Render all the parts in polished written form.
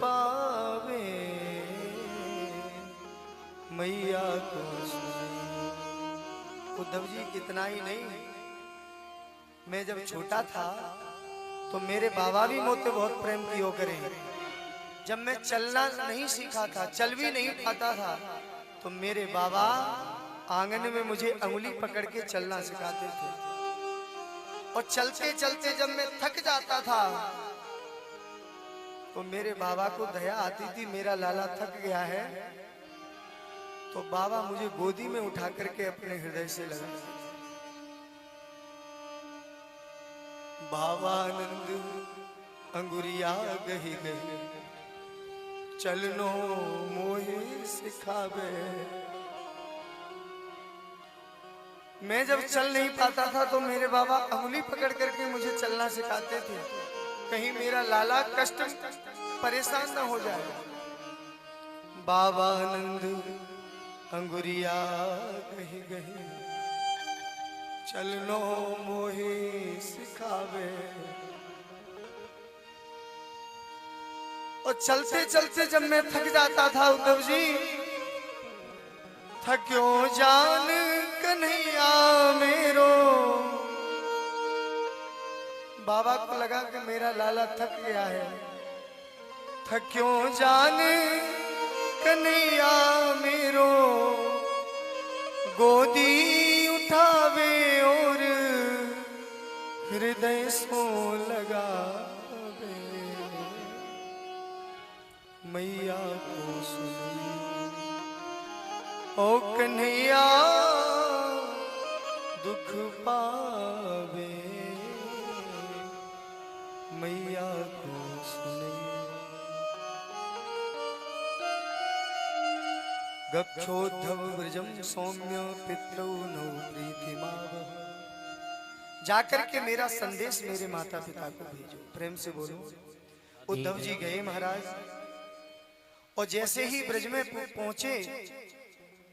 पावे मैया को सुने। उद्धव जी इतना ही नहीं, मैं जब छोटा था तो मेरे बाबा भी मुझसे बहुत प्रेम किया करे। जब मैं चलना नहीं सीखा था, चल भी नहीं पाता था, तो मेरे बाबा आंगन में मुझे अंगुली पकड़ के चलना सिखाते थे। और चलते चलते जब मैं थक जाता था तो मेरे बाबा को दया आती थी, मेरा लाला थक गया है, तो बाबा मुझे गोदी में उठा करके अपने हृदय से लगा। भावानंद अंगुरिया गही गही चलनो मोहे सिखावे। मैं जब चल नहीं पाता था तो मेरे बाबा अंगुली पकड़ करके मुझे चलना सिखाते थे, कहीं मेरा लाला कष्ट परेशान न हो जाए। बाबा आनंद अंगुरिया गही गही चलनो मोहे सिखावे। और चलते चलते जब मैं थक जाता था उद्धव जी, थक्यो जान कन्हैया मेरो, बाबा को लगा कि मेरा लाला थक गया है। थक्यो जान कन्हैया मेरो, गोदी उठावे और हृदय सो लगावे मैया को सुनी। ओ कन्हैया दुख पावे मैया को सुने। गक्षोद्धव व्रजम सौम्य पितरौ नौ प्रीतिमावह। जाकर के मेरा संदेश मेरे माता पिता को भेजो, प्रेम से बोलो। उद्धव जी गए महाराज, और जैसे ही ब्रज में पहुंचे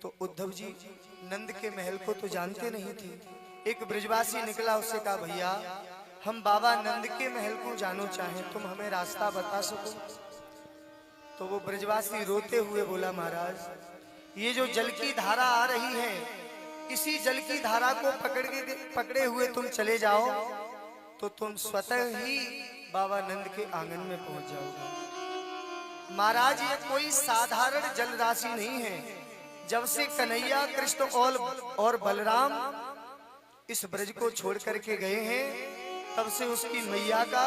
तो उद्धव जी नंद के महल को तो जानते नहीं थे। एक ब्रजवासी निकला, उससे कहा भैया हम बाबा नंद के महल को जानो चाहें, तुम हमें रास्ता बता सको? तो वो ब्रजवासी रोते हुए बोला महाराज ये जो जल की धारा आ रही है, इसी जल की धारा को पकड़े हुए तुम चले जाओ तो तुम स्वतः ही बाबा नंद के आंगन में पहुंच जाओगे। महाराज ये कोई साधारण जल राशि नहीं है। जब से कन्हैया कृष्ण और बलराम इस ब्रज को छोड़ करके गए हैं, तब से उसकी मैया का